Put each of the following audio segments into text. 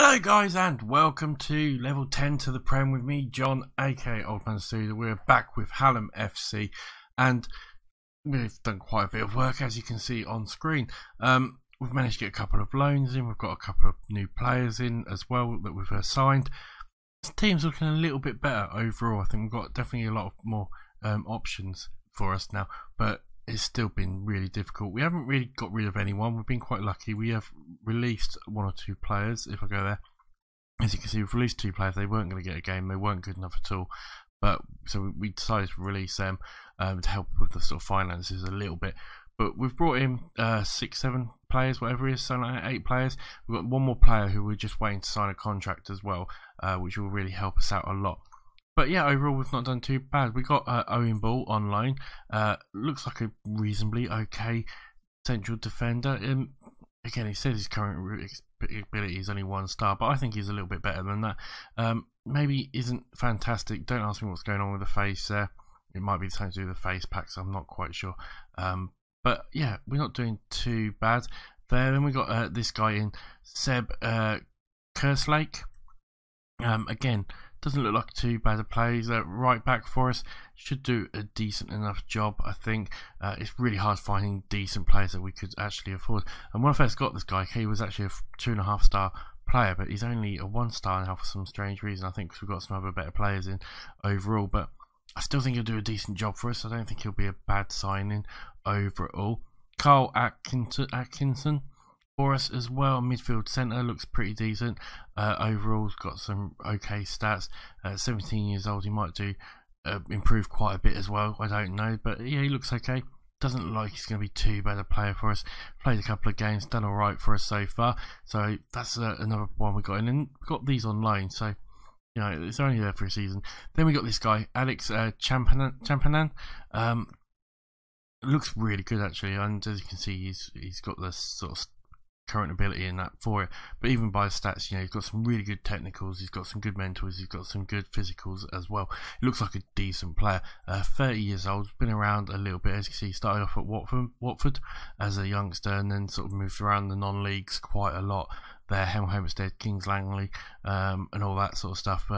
Hello guys and welcome to level 10 to the Prem with me, John, aka Old Man Sudor. We're back with Hallam FC and we've done quite a bit of work, as you can see on screen. We've managed to get a couple of loans in, we've got a couple of new players in as well that we've signed. The team's looking a little bit better overall. I think we've got definitely a lot of more options for us now, but it's still been really difficult. We haven't really got rid of anyone. We've been quite lucky. We have released one or two players. If I go there, as you can see, we've released two players. They weren't going to get a game. They weren't good enough at all. But so we decided to release them to help with the sort of finances a little bit. But we've brought in 6, 7 players, whatever it is, so like 8 players. We've got one more player who we're just waiting to sign a contract as well, which will really help us out a lot. But yeah, overall we've not done too bad. We got Owen Ball on loan. Looks like a reasonably okay central defender. Again, he says his current ability is only 1 star, but I think he's a little bit better than that. Maybe isn't fantastic. Don't ask me what's going on with the face there. It might be something to do with the face packs. I'm not quite sure. But yeah, we're not doing too bad there. Then we got this guy in, Seb Kerslake. Again, doesn't look like too bad a play. He's right back for us. Should do a decent enough job, I think. It's really hard finding decent players that we could actually afford. And when I first got this guy, he was actually a 2.5 star player, but he's only a 1 star now for some strange reason. I think because we've got some other better players in overall, but I still think he'll do a decent job for us. I don't think he'll be a bad signing overall. Carl Atkinson for us as well. Midfield centre looks pretty decent. Overall, he's got some okay stats. 17 years old, he might do improve quite a bit as well. I don't know, but yeah, he looks okay. Doesn't look like he's going to be too bad a player for us. Played a couple of games, done all right for us so far. So that's another one we got in, and we got these on loan. So you know, it's only there for a season. Then we got this guy, Alex Champanan. Looks really good actually, and as you can see, he's got the sort of current ability in that for it. But even by the stats, you know, he's got some really good technicals, he's got some good mentals, he's got some good physicals as well. He looks like a decent player. 30 years old, been around a little bit. As you can see, he started off at Watford as a youngster and then sort of moved around the non-leagues quite a lot there, Hempstead, Kings Langley, and all that sort of stuff.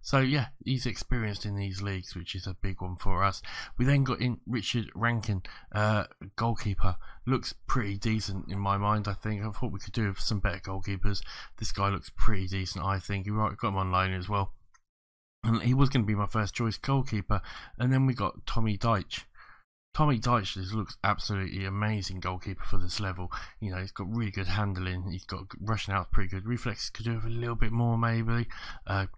So yeah, he's experienced in these leagues, which is a big one for us. We then got in Richard Rankin, goalkeeper. Looks pretty decent in my mind, I think. I thought we could do with some better goalkeepers. This guy looks pretty decent, I think. We got him on loan as well. And he was going to be my first choice goalkeeper. And then we got Tommy Deitch. Tommy Deitch looks absolutely amazing goalkeeper for this level. You know, he's got really good handling. He's got rushing out pretty good. Reflexes could do with a little bit more maybe.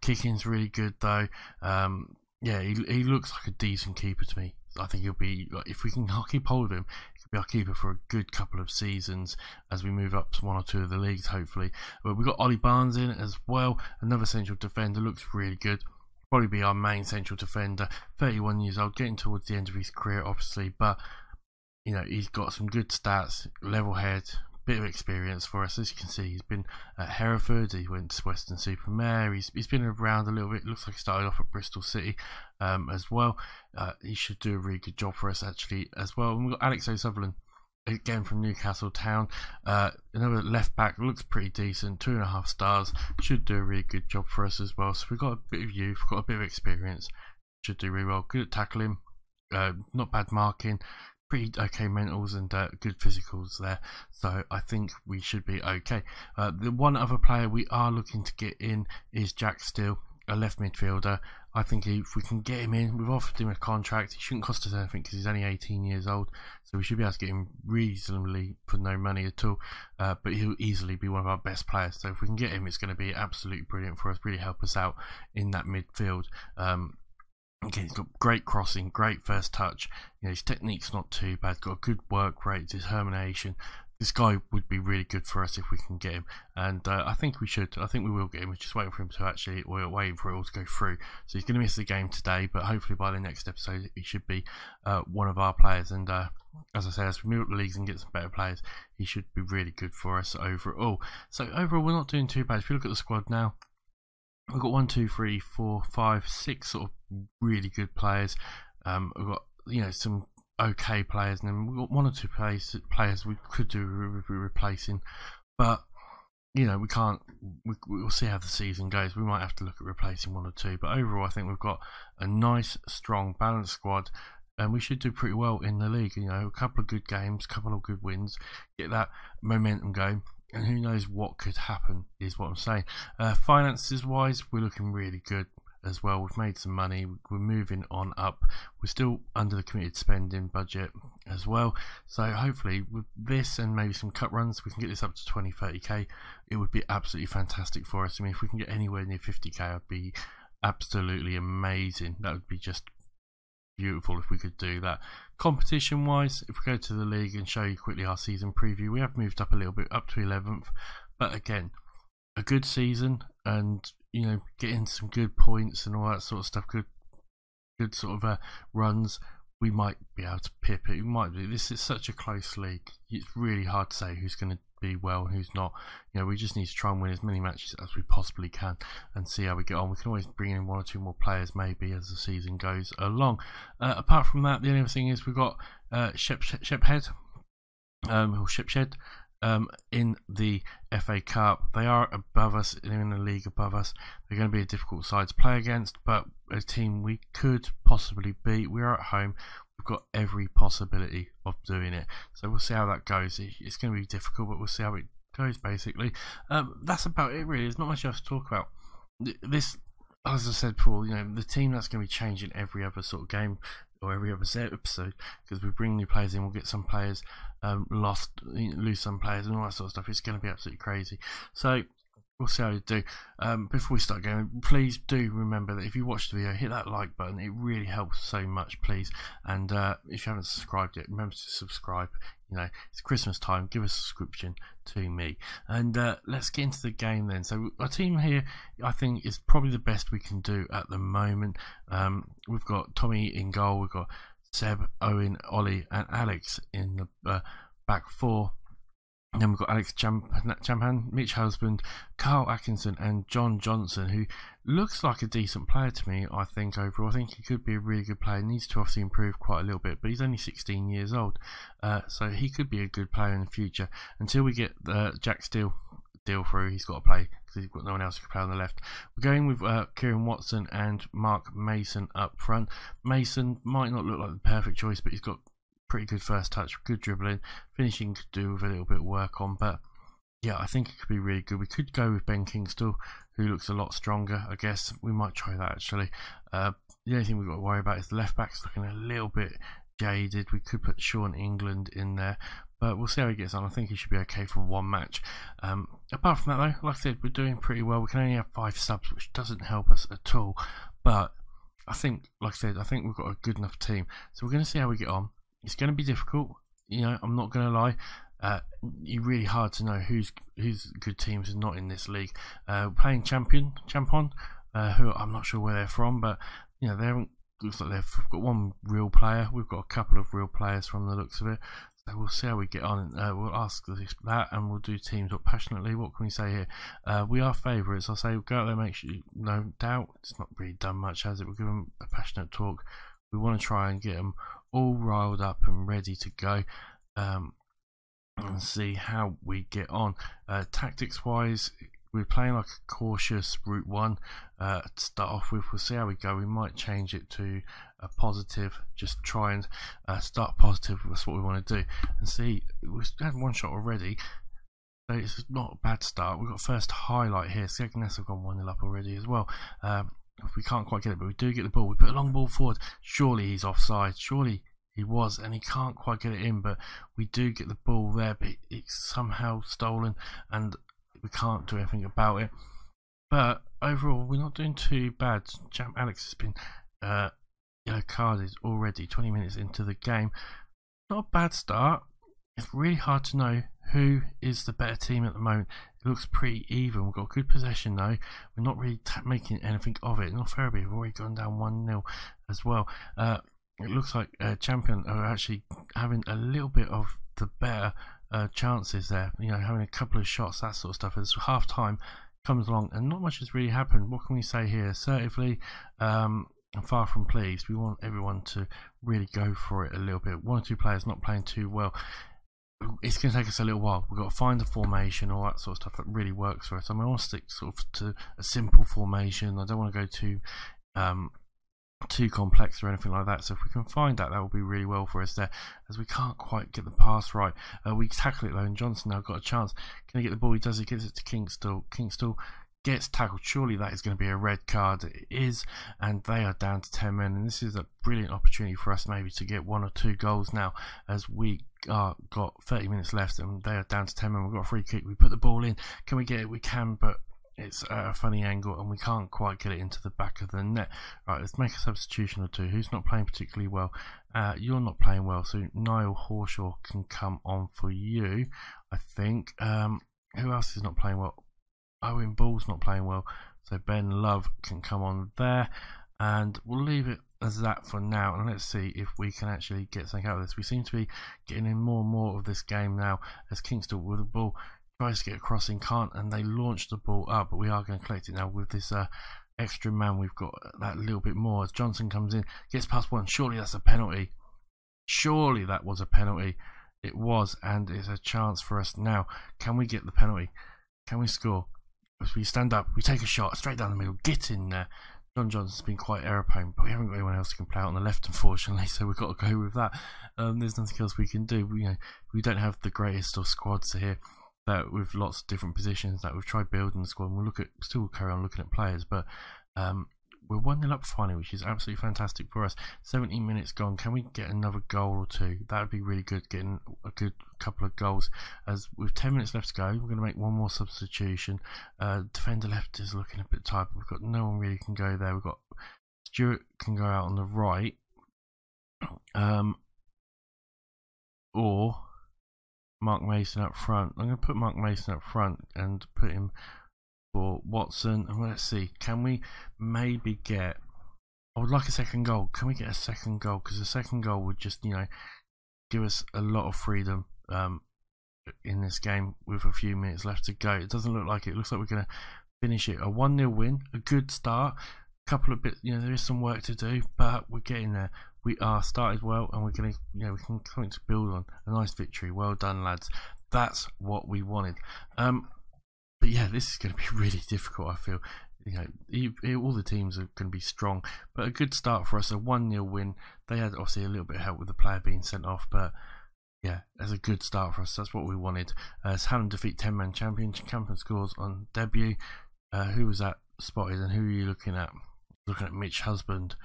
Kicking's really good though. Yeah, he looks like a decent keeper to me. I think he'll be, like, if we can keep hold of him, he could be our keeper for a good couple of seasons as we move up to 1 or 2 of the leagues hopefully. But we've got Ollie Barnes in as well. Another central defender, looks really good. Probably be our main central defender. 31 years old, getting towards the end of his career obviously, but you know, he's got some good stats, level head, bit of experience for us. As you can see, he's been at Hereford, he went to Western-super-Mare, he's been around a little bit. Looks like he started off at Bristol City as well. He should do a really good job for us actually as well. And we've got Alex O'Sullivan again from Newcastle Town, another left back, looks pretty decent, 2.5 stars, should do a really good job for us as well. So we've got a bit of youth, got a bit of experience, should do really well. Good at tackling, not bad marking, pretty okay mentals and good physicals there. So I think we should be okay. The one other player we are looking to get in is Jack Steele, a left midfielder. I think if we can get him in, we've offered him a contract. He shouldn't cost us anything because he's only 18 years old, so we should be able to get him reasonably for no money at all. But he'll easily be one of our best players. So if we can get him, it's going to be absolutely brilliant for us. Really help us out in that midfield. Again, he's got great crossing, great first touch. You know, his technique's not too bad. Got a good work rate, determination. This guy would be really good for us if we can get him, and I think we should. I think we will get him. We're just waiting for him to actually, we're waiting for it all to go through. So he's going to miss the game today, but hopefully by the next episode he should be one of our players. And as I say, as we move up the leagues and get some better players, he should be really good for us overall. So overall, we're not doing too bad. If you look at the squad now, we've got 1, 2, 3, 4, 5, 6 sort of really good players. We've got, you know, some okay players, and then we've got 1 or 2 players we could do replacing, but you know, we'll see how the season goes. We might have to look at replacing one or two, but overall I think we've got a nice, strong, balanced squad, and we should do pretty well in the league. You know, a couple of good games, a couple of good wins, get that momentum going, and who knows what could happen is what I'm saying. Finances wise, we're looking really good as well. We've made some money, we're moving on up, we're still under the committed spending budget as well, so hopefully with this and maybe some cut runs we can get this up to 20-30k. It would be absolutely fantastic for us. I mean, if we can get anywhere near 50k, I'd be absolutely amazing. That would be just beautiful if we could do that. Competition wise, if we go to the league and show you quickly our season preview, we have moved up a little bit, up to 11th, but again, a good season, and you know, getting some good points and all that sort of stuff, good sort of runs, we might be able to pip it. We might be. This is such a close league, it's really hard to say who's going to be well and who's not. You know, we just need to try and win as many matches as we possibly can and see how we get on. We can always bring in one or two more players maybe as the season goes along. Apart from that, the only other thing is we've got Shephead or Shepshed in the FA Cup. They are above us, they're in the league above us. They're going to be a difficult side to play against, but a team we could possibly beat. We're at home, we've got every possibility of doing it, so we'll see how that goes. It's going to be difficult, but we'll see how it goes basically. That's about it really. There's not much else to talk about. This, as I said before, you know, the team that's going to be changing every other sort of game or every other episode, because we bring new players in, we'll get some players lose some players and all that sort of stuff. It's going to be absolutely crazy, so we'll see how you do. Before we start going, please do remember that if you watch the video, hit that like button. It really helps so much, please. And if you haven't subscribed yet, remember to subscribe. You know, it's Christmas time, give a subscription to me. And let's get into the game then. So our team here, I think, is probably the best we can do at the moment. We've got Tommy in goal, we've got Seb, Owen, Ollie and Alex in the back four. And then we've got Alex Champan, Mitch Husband, Carl Atkinson and John Johnson, who looks like a decent player to me, I think, overall. I think he could be a really good player. He needs to obviously improve quite a little bit, but he's only 16 years old, so he could be a good player in the future. Until we get Jack Steele deal through, he's got to play because he's got no one else who can play on the left. We're going with Kieran Watson and Mark Mason up front. Mason might not look like the perfect choice, but he's got pretty good first touch, good dribbling, finishing could do with a little bit of work on, but yeah, I think it could be really good. We could go with Ben Kingstall, who looks a lot stronger. I guess we might try that actually. The only thing we've got to worry about is the left back's looking a little bit jaded. We could put Sean England in there, but we'll see how he gets on. I think he should be okay for one match. Apart from that though, like I said, we're doing pretty well. We can only have 5 subs, which doesn't help us at all, but I think, like I said, I think we've got a good enough team, so we're going to see how we get on. It's going to be difficult, you know, I'm not going to lie. It's really hard to know who's good teams and not in this league. Playing Campion, who I'm not sure where they're from, but you know, they haven't. Looks like they've got one real player. We've got a couple of real players from the looks of it. So we'll see how we get on. We'll ask that, and we'll do teams up passionately. What can we say here? We are favourites. I'll say we'll go out there, make sure no doubt. It's not really done much, has it? We'll give them a passionate talk. We want to try and get them all riled up and ready to go, and see how we get on. Tactics wise, we're playing like a cautious route one to start off with. We'll see how we go. We might change it to a positive, just try and start positive. That's what we want to do, and see. We've had one shot already, so it's not a bad start. We've got first highlight here. Skegness have gone 1-0 up already as well. We can't quite get it, but we do get the ball. We put a long ball forward. Surely he's offside. Surely he was, and he can't quite get it in, but we do get the ball there, but it's somehow stolen and we can't do anything about it. But overall, we're not doing too bad. Alex has been yellow carded already, 20 minutes into the game. Not a bad start. It's really hard to know who is the better team at the moment. It looks pretty even. We've got good possession though. We're not really making anything of it. Not Ferriby, we've already gone down 1-0 as well. It looks like Campion are actually having a little bit of the better chances there. You know, having a couple of shots, that sort of stuff. As half time comes along and not much has really happened. What can we say here? Assertively, I'm far from pleased. We want everyone to really go for it a little bit. 1 or 2 players not playing too well. it's going to take us a little while. We've got to find a formation, all that sort of stuff that really works for us. I mean, I want to stick sort of to a simple formation. I don't want to go too complex or anything like that. So if we can find that, that will be really well for us there, as we can't quite get the pass right. We tackle it though, and Johnson now got a chance. Can he get the ball? He does. He gives it to Kingstall. Kingstall gets tackled. Surely that is going to be a red card. It is, and they are down to 10 men, and this is a brilliant opportunity for us maybe to get 1 or 2 goals now, as we got 30 minutes left and they are down to 10 men. We've got a free kick. We put the ball in. Can we get it? We can, but it's at a funny angle and we can't quite get it into the back of the net. Right, let's make a substitution or two. Who's not playing particularly well? You're not playing well, so Niall Horshaw can come on for you, I think. Who else is not playing well? Owen Ball's not playing well, so Ben Love can come on there, and we'll leave it as that for now, and let's see if we can actually get something out of this. We seem to be getting in more and more of this game now, as Kingstall with the ball tries to get across and can't, and they launch the ball up, but we are going to collect it now with this extra man. We've got that little bit more as Johnson comes in, gets past one. Surely that's a penalty. Surely that was a penalty. It was, and it's a chance for us now. Can we get the penalty? Can we score? As we stand up, we take a shot straight down the middle, get in there. John Johnson's been quite error prone, but we haven't got anyone else who can play out on the left, unfortunately, so we've got to go with that. There's nothing else we can do. We don't have the greatest of squads here, that with lots of different positions that we've tried building the squad, and we'll still carry on looking at players, but we're 1-0 up finally, which is absolutely fantastic for us. 17 minutes gone. Can we get another goal or two? That would be really good, getting a good couple of goals. As with 10 minutes left to go, we're going to make one more substitution. Defender left is looking a bit tired, but we've got no one really can go there. We've got Stewart can go out on the right, or Mark Mason up front. I'm going to put Mark Mason up front and put him for Watson, and let's see, can we maybe get, I would like a second goal. Can we get a second goal? Because a second goal would just, give us a lot of freedom in this game with a few minutes left to go. It doesn't look like it. It looks like we're going to finish it. A 1-0 win, a good start. A couple of bits, there is some work to do, but we're getting there. We are started well, and we're going to, we can something to build on. A nice victory. Well done, lads. That's what we wanted. But yeah, this is going to be really difficult, I feel. All the teams are going to be strong, but a good start for us. A 1-0 win. They had obviously a little bit of help with the player being sent off, but yeah, as a good start for us. That's what we wanted. As Hallam defeat 10-man champion. Campion scores on debut. Who was that spotted, and who are you looking at? Looking at Mitch Husband,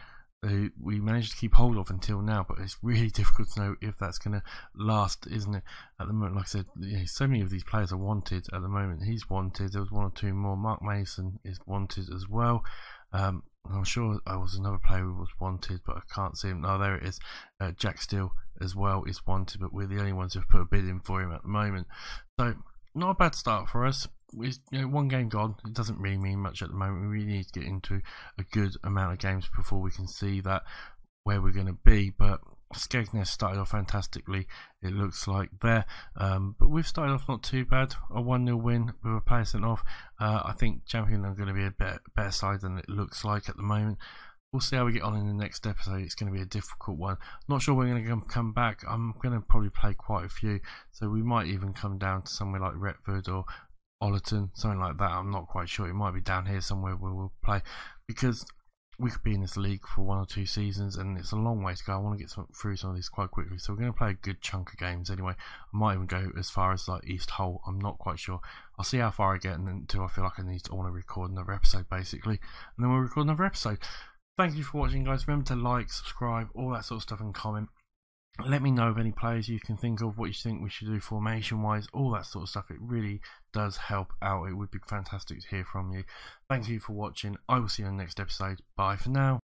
who we managed to keep hold of until now, but it's really difficult to know if that's going to last, isn't it? At the moment, like I said, so many of these players are wanted at the moment. He's wanted. There was 1 or 2 more. Mark Mason is wanted as well. I'm sure there was another player who was wanted, but I can't see him. Oh, there it is. Jack Steele as well is wanted, but we're the only ones who've put a bid in for him at the moment. So not a bad start for us. One game gone, it doesn't really mean much at the moment. We really need to get into a good amount of games before we can see that where we're going to be. But Skegness started off fantastically, it looks like there, but we've started off not too bad. A 1-0 win with a player sent off. I think Campion are going to be a better side than it looks like at the moment. We'll see how we get on in the next episode. It's going to be a difficult one. Not sure we're going to come back. I'm going to probably play quite a few, so we might even come down to somewhere like Retford or Ollerton, something like that. I'm not quite sure. It might be down here somewhere where we'll play, because we could be in this league for 1 or 2 seasons, and it's a long way to go. I want to get through some of these quite quickly, so we're going to play a good chunk of games anyway. I might even go as far as like East Hull. I'm not quite sure. I'll see how far I get, and until I feel like I want to record another episode, basically, and then we'll record another episode. Thank you for watching, guys. Remember to like, subscribe, all that sort of stuff, and comment. Let me know of any players you can think of, what you think we should do formation wise, all that sort of stuff. It really does help out. It would be fantastic to hear from you. Thank you for watching. I will see you in the next episode. Bye for now.